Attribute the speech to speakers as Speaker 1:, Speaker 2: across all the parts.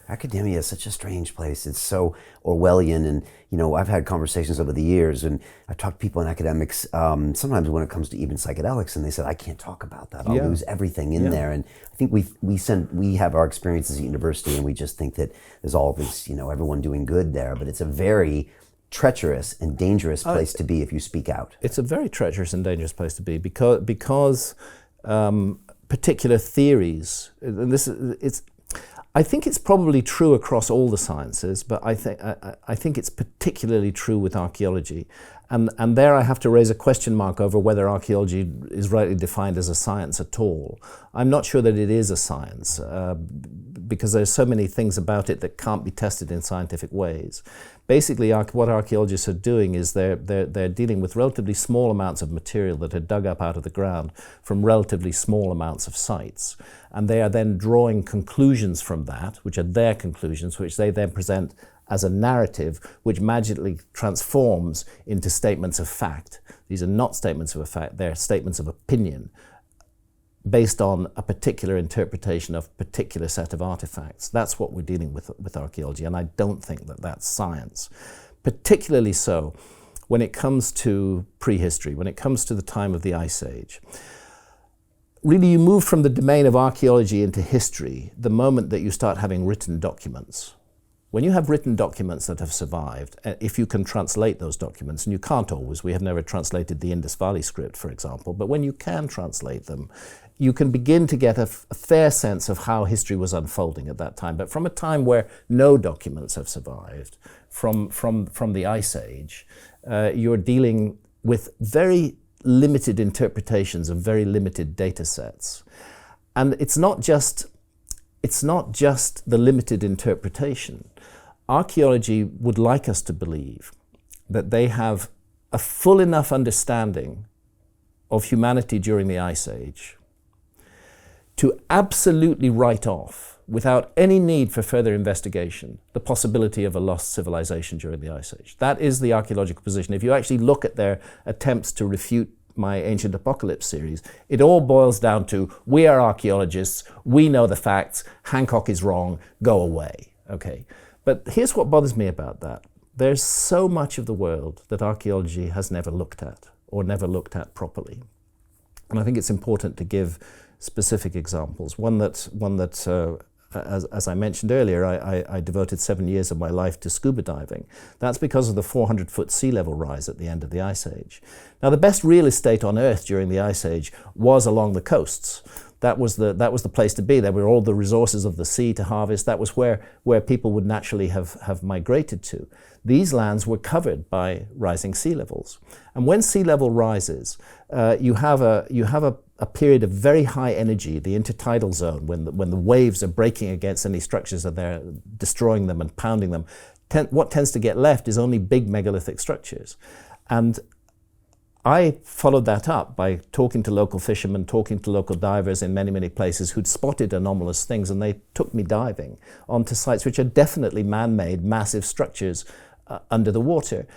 Speaker 1: Academia is such a strange place. It's so Orwellian, and I've had conversations over the years, and I've talked to people in academics. Sometimes when it comes to even psychedelics, and they said, "I can't talk about that. I'll lose everything in there." And I think we have our experiences at university, and we just think that there's all this, everyone doing good there, but it's a very treacherous and dangerous place to be if you speak out.
Speaker 2: It's a very treacherous and dangerous place to be because particular theories, and I think it's probably true across all the sciences, but I think it's particularly true with archaeology. And there I have to raise a question mark over whether archaeology is rightly defined as a science at all. I'm not sure that it is a science because there's so many things about it that can't be tested in scientific ways. Basically, what archaeologists are doing is they're dealing with relatively small amounts of material that are dug up out of the ground from relatively small amounts of sites. And they are then drawing conclusions from that, which are their conclusions, which they then present as a narrative, which magically transforms into statements of fact. These are not statements of fact, they're statements of opinion based on a particular interpretation of a particular set of artifacts. That's what we're dealing with archaeology, and I don't think that that's science. Particularly so when it comes to prehistory, when it comes to the time of the Ice Age. Really, you move from the domain of archaeology into history the moment that you start having written documents. When you have written documents that have survived, if you can translate those documents, and you can't always, we have never translated the Indus Valley script, for example, but when you can translate them, you can begin to get a fair sense of how history was unfolding at that time. But from a time where no documents have survived, from the Ice Age, you're dealing with very limited interpretations of very limited data sets. And it's not just the limited interpretation. Archaeology would like us to believe that they have a full enough understanding of humanity during the Ice Age to absolutely write off, without any need for further investigation, the possibility of a lost civilization during the Ice Age. That is the archaeological position. If you actually look at their attempts to refute my Ancient Apocalypse series, it all boils down to, we are archaeologists, we know the facts, Hancock is wrong, go away. Okay. But here's what bothers me about that. There's so much of the world that archaeology has never looked at, or never looked at properly. And I think it's important to give specific examples. One that as I mentioned earlier, I devoted 7 years of my life to scuba diving. That's because of the 400-foot sea level rise at the end of the Ice Age. Now, the best real estate on Earth during the Ice Age was along the coasts. That was the place to be. There were all the resources of the sea to harvest. That was where people would naturally have migrated to. These lands were covered by rising sea levels. And when sea level rises, you have a period of very high energy, the intertidal zone, when the waves are breaking against any structures and they're destroying them and pounding them. What tends to get left is only big megalithic structures. And I followed that up by talking to local fishermen, talking to local divers in many, many places who'd spotted anomalous things, and they took me diving onto sites which are definitely man-made, massive structures under the water.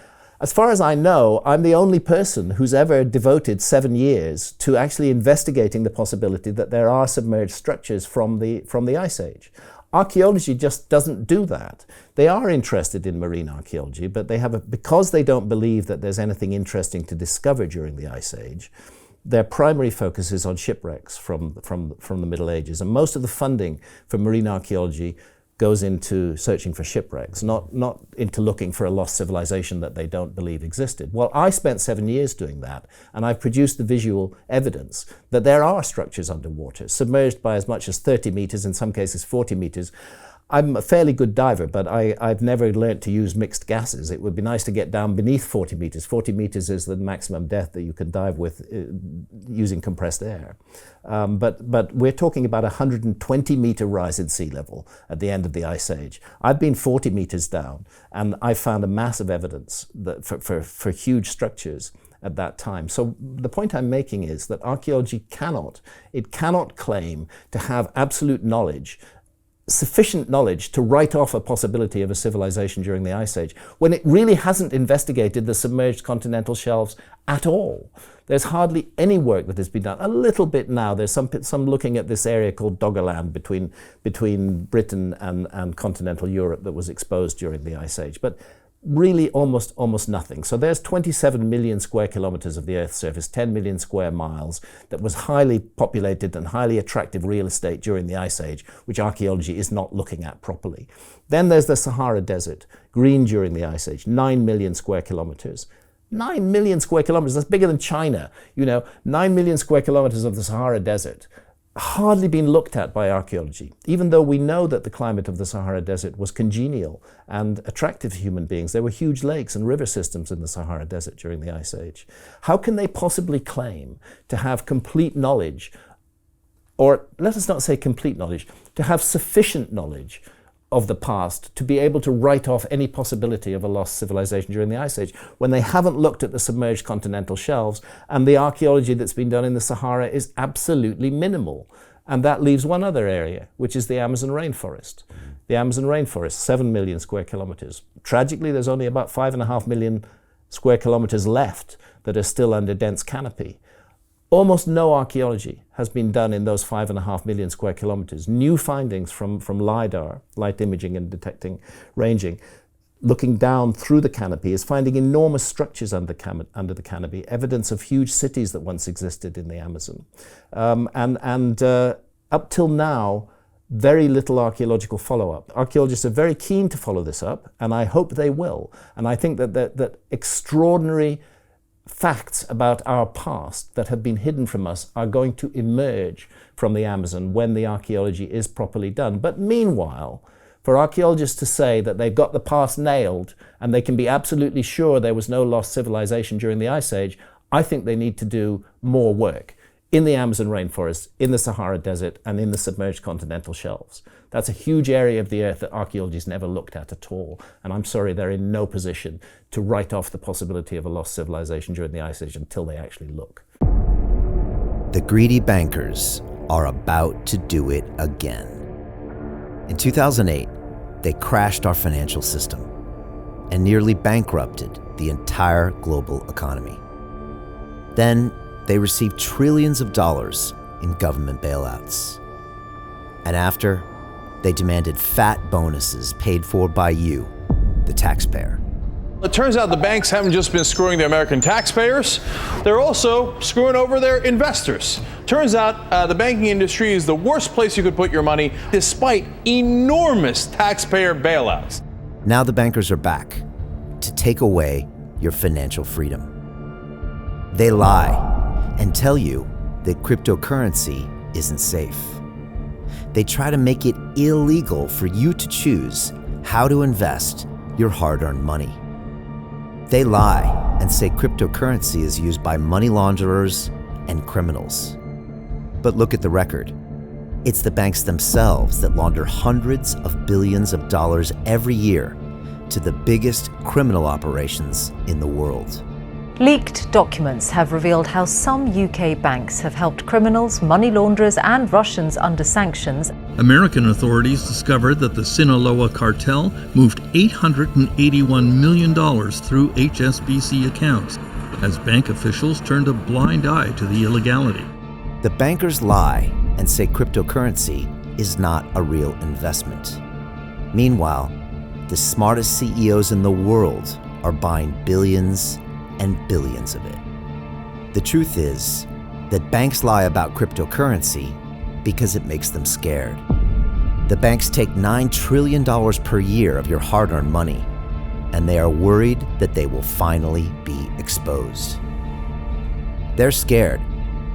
Speaker 2: As far as I know, I'm the only person who's ever devoted 7 years to actually investigating the possibility that there are submerged structures from the Ice Age. Archaeology just doesn't do that. They are interested in marine archaeology, but because they don't believe that there's anything interesting to discover during the Ice Age, their primary focus is on shipwrecks from the Middle Ages. And most of the funding for marine archaeology goes into searching for shipwrecks, not into looking for a lost civilization that they don't believe existed. Well, I spent 7 years doing that, and I've produced the visual evidence that there are structures underwater, submerged by as much as 30 meters, in some cases 40 meters. I'm a fairly good diver, but I've never learnt to use mixed gases. It would be nice to get down beneath 40 meters. 40 meters is the maximum depth that you can dive with using compressed air. But we're talking about a 120-meter rise in sea level at the end of the Ice Age. I've been 40 meters down, and I found a massive evidence that for huge structures at that time. So the point I'm making is that archaeology cannot claim to have absolute knowledge sufficient knowledge to write off a possibility of a civilization during the Ice Age, when it really hasn't investigated the submerged continental shelves at all. There's hardly any work that has been done. A little bit now. There's some looking at this area called Doggerland between Britain and continental Europe that was exposed during the Ice Age. But really almost nothing. So there's 27 million square kilometers of the Earth's surface, 10 million square miles, that was highly populated and highly attractive real estate during the Ice Age, which archaeology is not looking at properly. Then there's the Sahara Desert, green during the Ice Age, 9 million square kilometers. 9 million square kilometers, that's bigger than China. 9 million square kilometers of the Sahara Desert. Hardly been looked at by archaeology, even though we know that the climate of the Sahara Desert was congenial and attractive to human beings. There were huge lakes and river systems in the Sahara Desert during the Ice Age. How can they possibly claim to have complete knowledge, or let us not say complete knowledge, to have sufficient knowledge of the past to be able to write off any possibility of a lost civilization during the Ice Age, when they haven't looked at the submerged continental shelves, and the archaeology that's been done in the Sahara is absolutely minimal? And that leaves one other area, which is the Amazon rainforest. The Amazon rainforest, 7 million square kilometers. Tragically, there's only about 5.5 million square kilometers left that are still under dense canopy. Almost no archaeology has been done in those 5.5 million square kilometers. New findings from LiDAR, light imaging and detecting ranging, looking down through the canopy, is finding enormous structures under the canopy, evidence of huge cities that once existed in the Amazon. Up till now, very little archaeological follow-up. Archaeologists are very keen to follow this up, and I hope they will. And I think that extraordinary facts about our past that have been hidden from us are going to emerge from the Amazon when the archaeology is properly done. But meanwhile, for archaeologists to say that they've got the past nailed and they can be absolutely sure there was no lost civilization during the Ice Age, I think they need to do more work in the Amazon rainforest, in the Sahara Desert, and in the submerged continental shelves. That's a huge area of the Earth that archaeologists never looked at all. And I'm sorry, they're in no position to write off the possibility of a lost civilization during the Ice Age until they actually look.
Speaker 1: The greedy bankers are about to do it again. In 2008, they crashed our financial system and nearly bankrupted the entire global economy. Then they received trillions of dollars in government bailouts. And after, they demanded fat bonuses paid for by you, the taxpayer.
Speaker 3: It turns out the banks haven't just been screwing the American taxpayers, they're also screwing over their investors. Turns out the banking industry is the worst place you could put your money, despite enormous taxpayer bailouts.
Speaker 1: Now the bankers are back to take away your financial freedom. They lie and tell you that cryptocurrency isn't safe. They try to make it illegal for you to choose how to invest your hard-earned money. They lie and say cryptocurrency is used by money launderers and criminals. But look at the record. It's the banks themselves that launder hundreds of billions of dollars every year to the biggest criminal operations in the world.
Speaker 4: Leaked documents have revealed how some UK banks have helped criminals, money launderers and Russians under sanctions.
Speaker 5: American authorities discovered that the Sinaloa cartel moved $881 million through HSBC accounts as bank officials turned a blind eye to the illegality.
Speaker 1: The bankers lie and say cryptocurrency is not a real investment. Meanwhile, the smartest CEOs in the world are buying billions and billions of it. The truth is that banks lie about cryptocurrency because it makes them scared. The banks take $9 trillion per year of your hard-earned money, and they are worried that they will finally be exposed. They're scared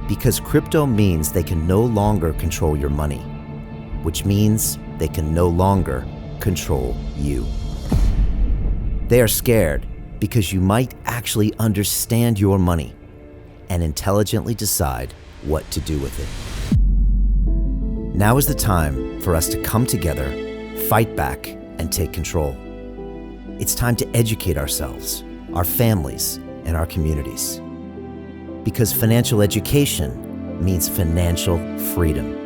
Speaker 1: because crypto means they can no longer control your money, which means they can no longer control you. They are scared because you might actually understand your money and intelligently decide what to do with it. Now is the time for us to come together, fight back, and take control. It's time to educate ourselves, our families, and our communities. Because financial education means financial freedom.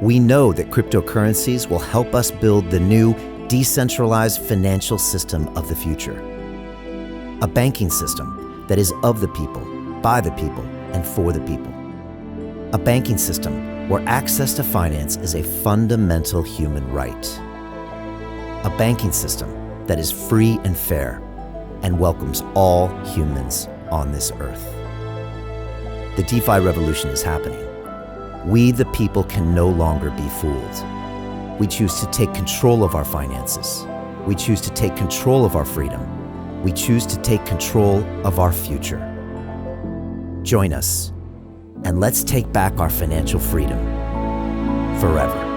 Speaker 1: We know that cryptocurrencies will help us build the new, decentralized financial system of the future. A banking system that is of the people, by the people, and for the people. A banking system where access to finance is a fundamental human right. A banking system that is free and fair and welcomes all humans on this earth. The DeFi revolution is happening. We, the people, can no longer be fooled. We choose to take control of our finances. We choose to take control of our freedom. We choose to take control of our future. Join us, and let's take back our financial freedom forever.